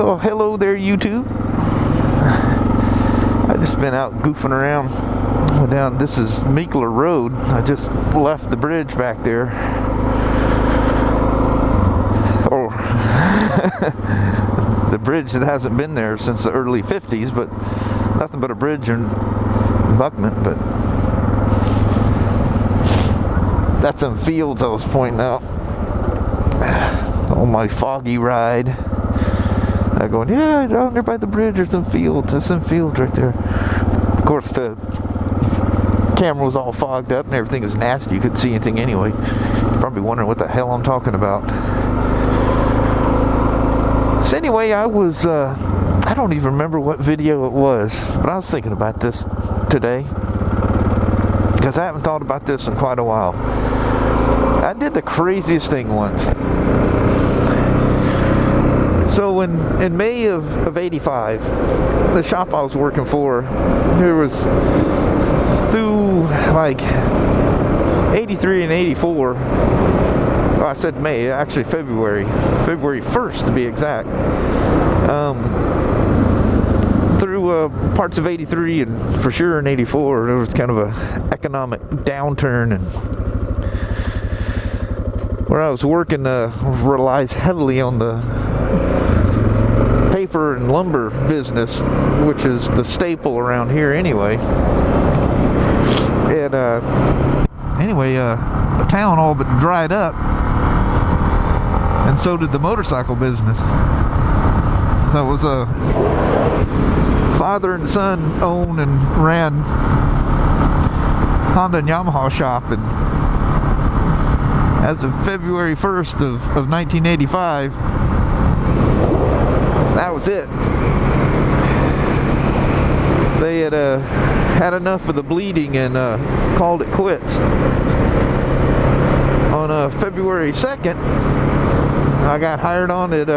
Well, hello there, YouTube. I just been out goofing around down. This is Meekler Road. I just left the bridge back there. Oh, the bridge that hasn't been there since the early 50s, but nothing but a bridge and abutment. But that's some fields I was pointing out on my foggy ride. I going, yeah, down there by the bridge there's some fields. There's some fields right there. Of course, the camera was all fogged up and everything is nasty. You couldn't see anything anyway. You're probably wondering what the hell I'm talking about. So anyway, I was, I don't even remember what video it was, but I was thinking about this today because I haven't thought about this in quite a while. I did the craziest thing once. So in May of 85, the shop I was working for, there was through like 83 and 84, well, I said May, actually February 1st to be exact, through parts of 83 and for sure in 84, there was kind of a economic downturn, and where I was working relies heavily on the paper and lumber business, which is the staple around here anyway. And anyway, the town all but dried up, and so did the motorcycle business. So it was a father and son owned and ran Honda and Yamaha shop, and as of February 1st of 1985, that was it. They had had enough of the bleeding and called it quits. On February 2nd, I got hired on at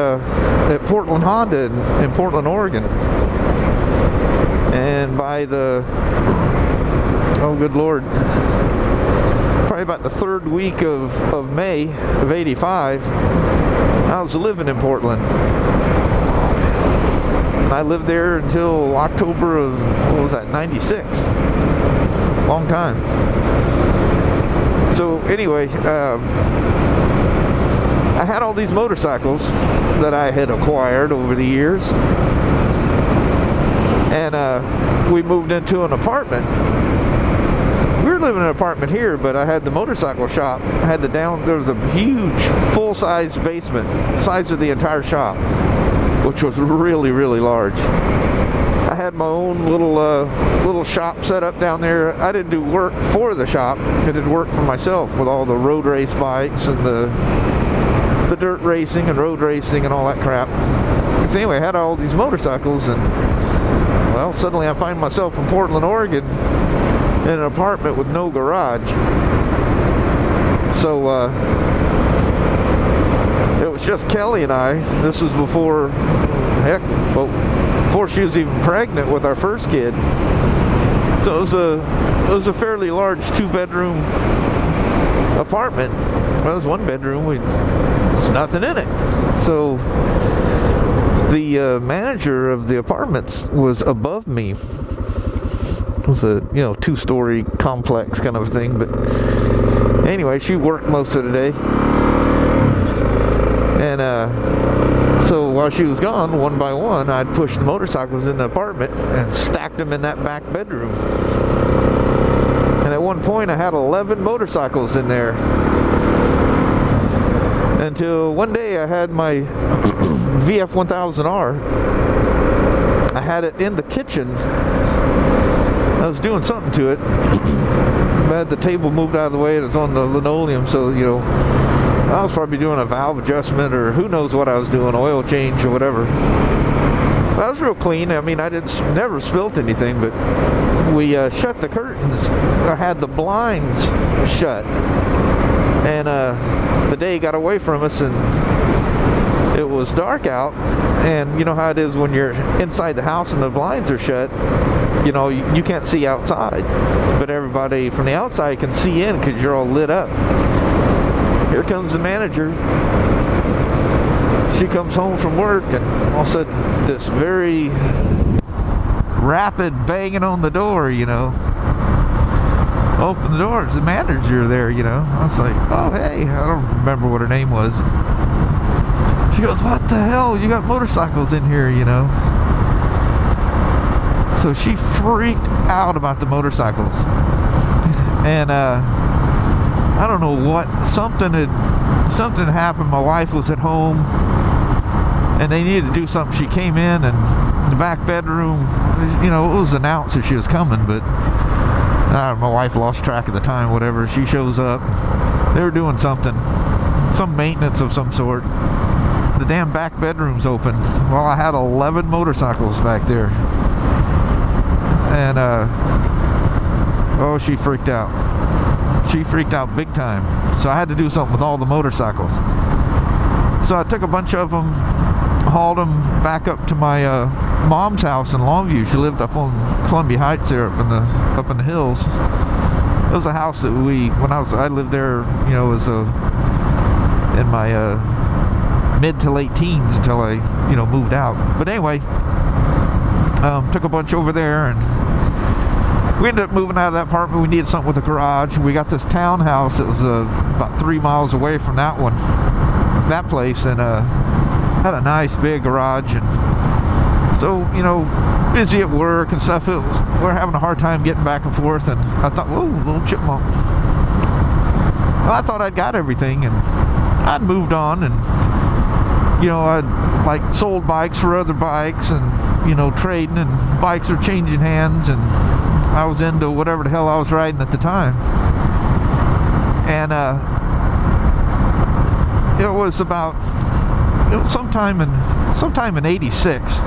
Portland Honda in Portland, Oregon. And by the, oh good Lord, probably about the third week of May of 85, I was living in Portland. I lived there until October of, what was that, 96. Long time. So anyway, I had all these motorcycles that I had acquired over the years. And we moved into an apartment. We were living in an apartment here, but I had the motorcycle shop. I had there was a huge full-size basement, size of the entire shop, which was really, really large. I had my own little shop set up down there. I didn't do work for the shop. I did work for myself with all the road race bikes and the dirt racing and road racing and all that crap. So anyway, I had all these motorcycles, and well, suddenly I find myself in Portland, Oregon in an apartment with no garage. So it was just Kelly and I. This was before, before she was even pregnant with our first kid. So it was a fairly large 2-bedroom apartment. Well, it was 1 bedroom. There's nothing in it. So the manager of the apartments was above me. It was a 2-story complex kind of thing. But anyway, she worked most of the day. And so while she was gone, one by one, I'd push the motorcycles in the apartment and stacked them in that back bedroom. And at one point, I had 11 motorcycles in there. Until one day, I had my VF1000R. I had it in the kitchen. I was doing something to it. I had the table moved out of the way. It was on the linoleum, so, I was probably doing a valve adjustment, or who knows what I was doing, oil change or whatever. That was real clean. I mean, I never spilt anything, but we shut the curtains. I had the blinds shut, and the day got away from us, and it was dark out. And you know how it is when you're inside the house and the blinds are shut. You can't see outside, but everybody from the outside can see in because you're all lit up. Here comes the manager. she comes home from work, and all of a sudden this very rapid banging on the door, you know. Open the door, it's the manager there, you know. I was like, oh hey, I don't remember what her name was. She goes, what the hell, you got motorcycles in here, you know. So she freaked out about the motorcycles. And I don't know what, something had happened. My wife was at home and they needed to do something. She came in, and the back bedroom, you know, it was announced that she was coming, but my wife lost track of the time, whatever. She shows up, they were doing something, some maintenance of some sort. The damn back bedroom's open. Well, I had 11 motorcycles back there. And oh, she freaked out. She freaked out big time. So I had to do something with all the motorcycles. So I took a bunch of them, hauled them back up to my mom's house in Longview. She lived up on Columbia Heights there, up in the hills. It was a house that I lived there, you know, as in my mid to late teens until I, you know, moved out. But anyway, took a bunch over there, and we ended up moving out of that apartment. We needed something with a garage. We got this townhouse that was about 3 miles away from that place, and had a nice big garage. And so, you know, busy at work and stuff, we're having a hard time getting back and forth. And I thought, whoa, little chipmunk. Well, I thought I'd got everything, and I'd moved on, and you know, I'd like sold bikes for other bikes, and you know, trading, and bikes are changing hands, and I was into whatever the hell I was riding at the time. And it was sometime in '86.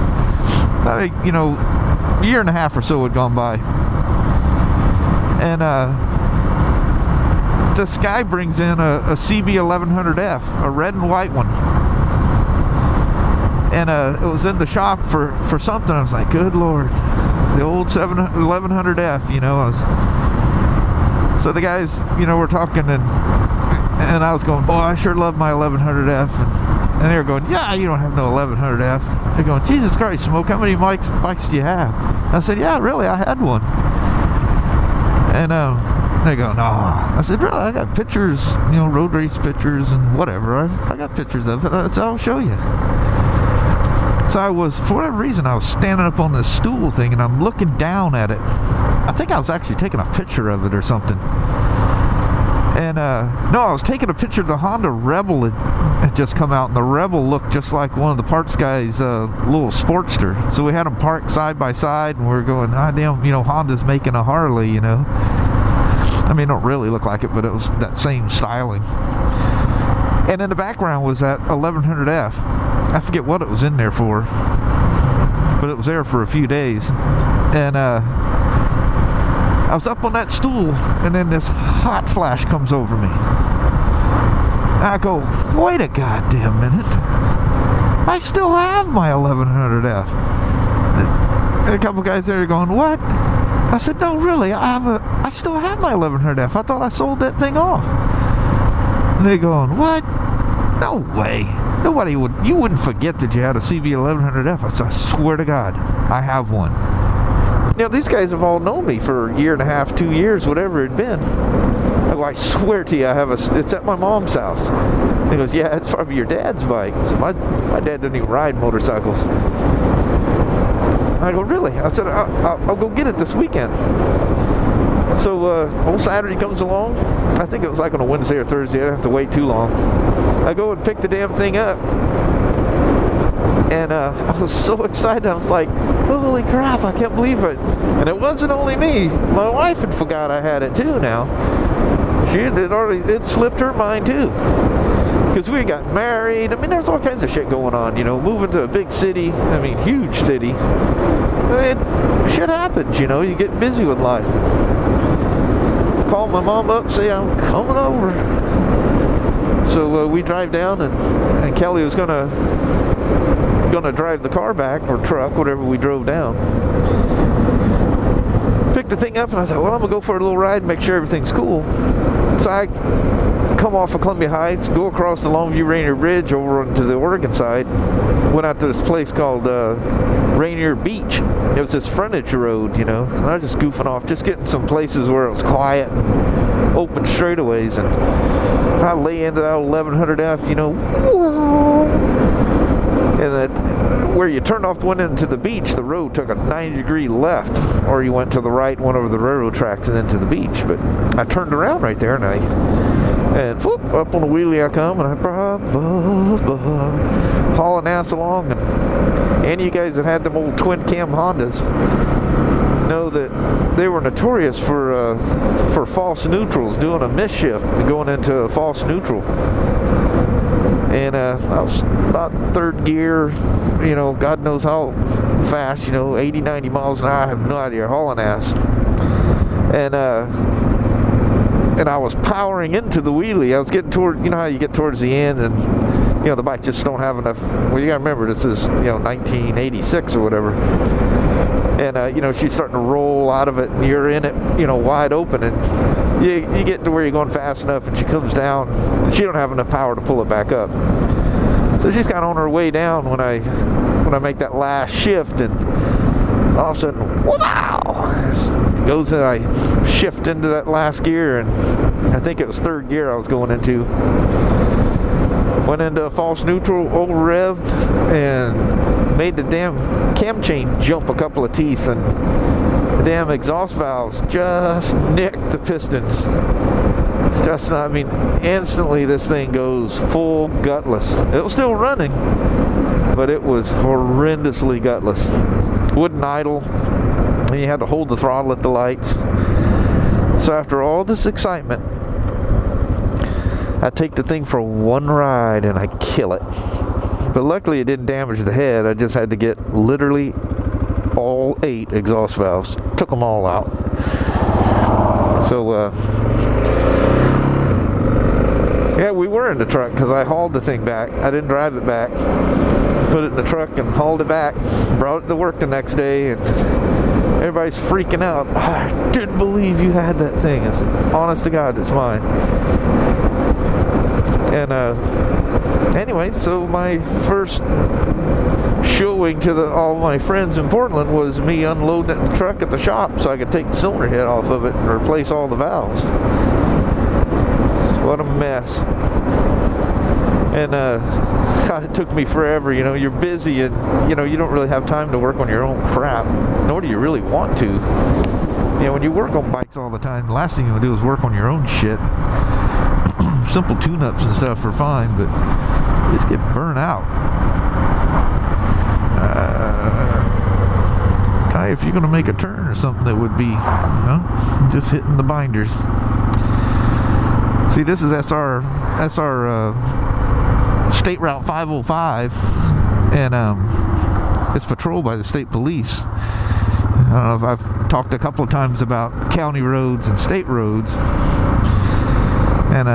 You know, a year and a half or so had gone by, and this guy brings in a CB 1100F, a red and white one. And it was in the shop for something. I was like, good Lord, the old 1100F, you know. So the guys, you know, were talking, and I was going, boy, I sure love my 1100F. And they were going, yeah, you don't have no 1100F. They're going, Jesus Christ, Smoke, how many bikes do you have? I said, yeah, really, I had one. And they go, no. I said, really, I got pictures, you know, road race pictures and whatever. I got pictures of it. I said, I'll show you. So I was, for whatever reason, I was standing up on this stool thing, and I'm looking down at it. I think I was actually taking a picture of it or something. And no, I was taking a picture of the Honda Rebel had just come out, and the Rebel looked just like one of the parts guys' little Sportster. So we had them parked side by side, and we were going, ah, damn, you know, Honda's making a Harley, you know. I mean, it don't really look like it, but it was that same styling. And in the background was that 1100F. I forget what it was in there for, but it was there for a few days. And I was up on that stool, and then this hot flash comes over me. I go, wait a goddamn minute. I still have my 1100F. And a couple guys there are going, what? I said, no, really, I still have my 1100F. I thought I sold that thing off. And they going, what? No way. Nobody would, you wouldn't forget that you had a CB 1100F. I said, I swear to God, I have one. You know, these guys have all known me for a year and a half, 2 years, whatever it had been. I go, I swear to you, it's at my mom's house. He goes, yeah, it's probably your dad's bike. So my dad doesn't even ride motorcycles. I go, really? I said, I'll go get it this weekend. So old Saturday comes along. I think it was like on a Wednesday or Thursday. I didn't have to wait too long. I go and pick the damn thing up. And I was so excited. I was like, holy crap, I can't believe it. And it wasn't only me. My wife had forgot I had it too now. It slipped her mind too. Because we got married. I mean, there's all kinds of shit going on, you know, moving to a big city. I mean, huge city. I mean, shit happens, you know, you get busy with life. Call my mom up, say I'm coming over. So we drive down, and Kelly was gonna drive the car back, or truck, whatever we drove down. Picked the thing up, and I thought, well, I'm gonna go for a little ride and make sure everything's cool. So I come off of Columbia Heights, go across the Longview Rainier Bridge over onto the Oregon side, went out to this place called Rainier Beach. It was this frontage road, you know, and I was just goofing off, just getting some places where it was quiet and open straightaways, and I lay into that 1100F, you know, and that where you turned off the one into the beach, the road took a 90-degree left, or you went to the right, went over the railroad tracks and into the beach. But I turned around right there, and whoop, up on the wheelie I come, and I hauling ass along, and any of you guys that had them old twin cam Hondas know that they were notorious for false neutrals, doing a miss-shift and going into a false neutral. And I was about third gear, you know, God knows how fast, you know, 80, 90 miles an hour, I have no idea, hauling ass. And I was powering into the wheelie. I was getting toward, you know how you get towards the end and, you know, the bike just don't have enough. Well, you gotta remember, this is, you know, 1986 or whatever. And, you know, she's starting to roll out of it, and you're in it, you know, wide open, and you get to where you're going fast enough, and she comes down, and she don't have enough power to pull it back up. So she's kind of on her way down when I make that last shift, and all of a sudden, wow! Goes and I shift into that last gear, and I think it was third gear I was going into. Went into a false neutral, over revved, and made the damn cam chain jump a couple of teeth, and the damn exhaust valves just nicked the pistons. Just not, I mean, instantly this thing goes full gutless. It was still running, but it was horrendously gutless. Wouldn't idle, and you had to hold the throttle at the lights. So after all this excitement, I take the thing for one ride and I kill it. But luckily it didn't damage the head. I just had to get literally all 8 exhaust valves. Took them all out. So yeah, we were in the truck because I hauled the thing back. I didn't drive it back. Put it in the truck and hauled it back. Brought it to work the next day, and everybody's freaking out. I didn't believe you had that thing. I said, honest to God, it's mine. And anyway, so my first showing to all my friends in Portland was me unloading it in the truck at the shop so I could take the cylinder head off of it and replace all the valves. What a mess. And God, it took me forever. You know, you're busy, and you know, you don't really have time to work on your own crap, nor do you really want to. You know, when you work on bikes all the time, the last thing you want to do is work on your own shit. Simple tune-ups and stuff are fine, but you just get burnt out. If you're going to make a turn or something, that would be, you know, just hitting the binders. See, this is SR State Route 505, and it's patrolled by the state police. I don't know if I've talked a couple of times about county roads and state roads, and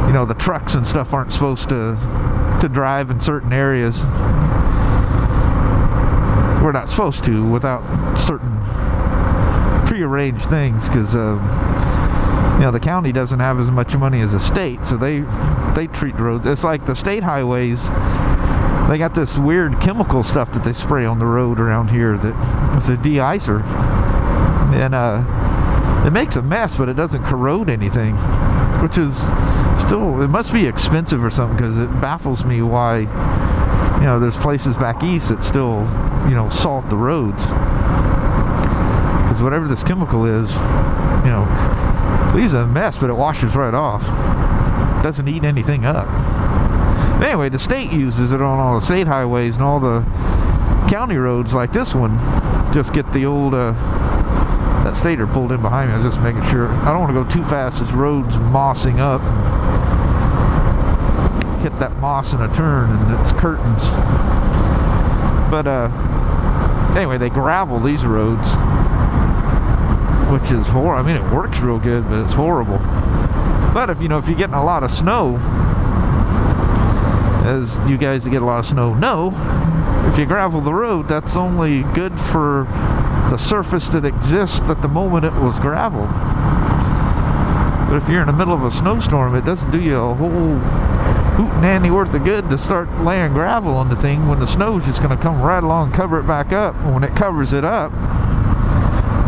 you know, the trucks and stuff aren't supposed to drive in certain areas. We're not supposed to without certain prearranged things, because you know, the county doesn't have as much money as the state, so they treat the roads. It's like the state highways. They got this weird chemical stuff that they spray on the road around here that it's a de-icer, and it makes a mess, but it doesn't corrode anything, which is still, it must be expensive or something, because it baffles me why, you know, there's places back east that still, you know, salt the roads, because whatever this chemical is, you know, leaves a mess, but it washes right off. Doesn't eat anything up. Anyway, the state uses it on all the state highways, and all the county roads like this one just get the old that stater pulled in behind me. I was just making sure I don't want to go too fast. This road's mossing up. Hit that moss in a turn, and it's curtains. But anyway, they gravel these roads, which is horrible. I mean, it works real good, but it's horrible. But if, you know, if you're getting a lot of snow, as you guys that get a lot of snow know, if you gravel the road, that's only good for the surface that exists at the moment it was graveled. But if you're in the middle of a snowstorm, it doesn't do you a whole hootenanny worth of good to start laying gravel on the thing when the snow's just going to come right along and cover it back up. And when it covers it up,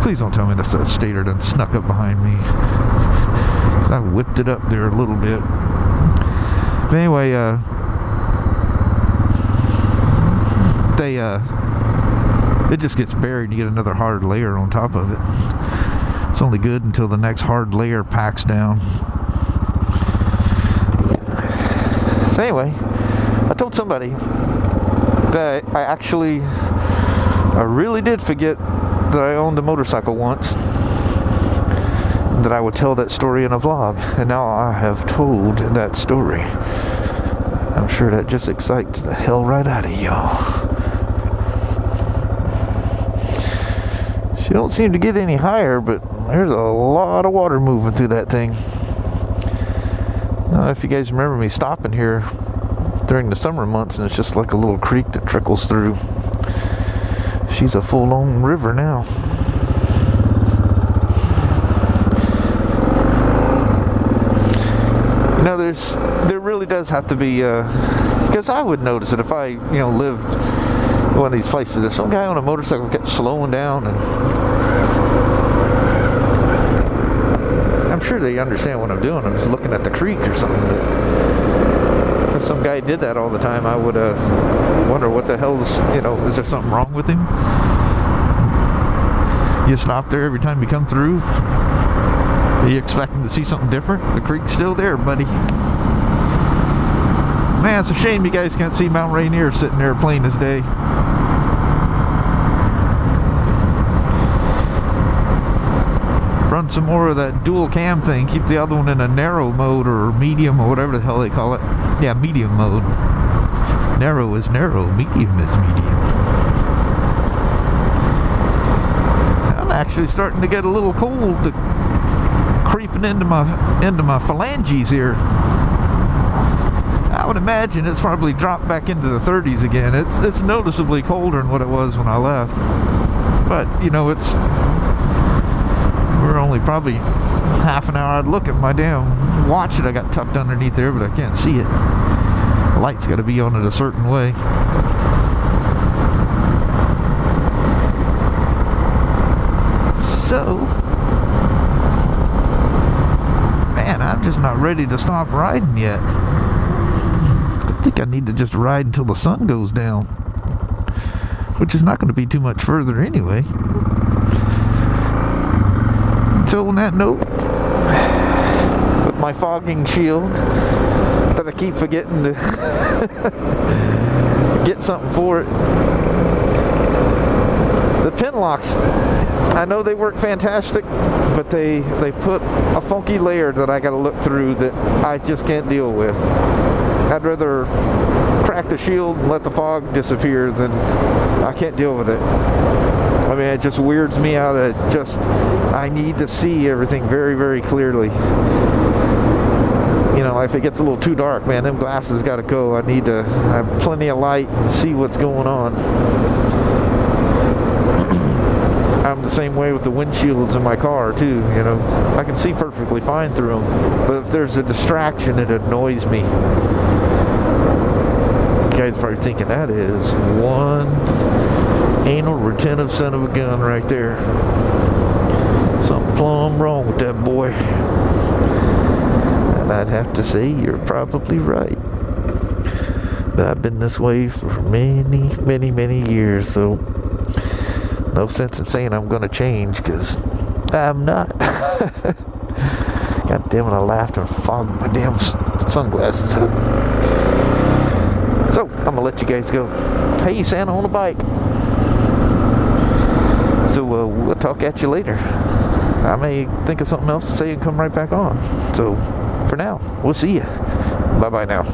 please don't tell me that stator done snuck up behind me. I whipped it up there a little bit. But anyway, it just gets buried and you get another hard layer on top of it. It's only good until the next hard layer packs down. So anyway, I told somebody that I really did forget that I owned a motorcycle once, that I would tell that story in a vlog, and now I have told that story. I'm sure that just excites the hell right out of y'all. She don't seem to get any higher, but there's a lot of water moving through that thing. I don't know if you guys remember me stopping here during the summer months, and it's just like a little creek that trickles through. She's a full-on river now. You know, there really does have to be, because I would notice it if I, lived in one of these places. If some guy on a motorcycle kept slowing down, and I'm sure they understand what I'm doing. I'm just looking at the creek or something. But if some guy did that all the time, I would wonder what the hell is, is there something wrong with him? You stop there every time you come through? Are you expecting to see something different? The creek's still there, buddy. Man, it's a shame you guys can't see Mount Rainier sitting there plain as day. Run some more of that dual cam thing. Keep the other one in a narrow mode or medium or whatever the hell they call it. Yeah, medium mode. Narrow is narrow, medium is medium. I'm actually starting to get a little cold, creeping into my phalanges here. I would imagine it's probably dropped back into the 30s again. It's noticeably colder than what it was when I left. But we're only probably half an hour. I'd look at my damn watch that I got tucked underneath there, but I can't see it. The light's got to be on it a certain way. So, man, I'm just not ready to stop riding yet. I think I need to just ride until the sun goes down, which is not going to be too much further anyway. So on that note, with my fogging shield that I keep forgetting to get something for it, the pin locks, I know they work fantastic, but they put a funky layer that I gotta look through that I just can't deal with. I'd rather crack the shield and let the fog disappear than I can't deal with it. I mean, it just weirds me out. I need to see everything very, very clearly. If it gets a little too dark, man, them glasses gotta go. I need to have plenty of light and see what's going on. I'm the same way with the windshields in my car too, I can see perfectly fine through them, but if there's a distraction, it annoys me. You guys are probably thinking that is one anal retentive son of a gun right there. Something plumb wrong with that boy. And I'd have to say you're probably right. But I've been this way for many, many, many years, so no sense in saying I'm gonna change, because I'm not. God damn it, I laughed and fogged my damn sunglasses up. So, I'm gonna let you guys go. Hey, Santa on a bike. So, we'll talk at you later. I may think of something else to say and come right back on. So, for now, we'll see you. Bye-bye now.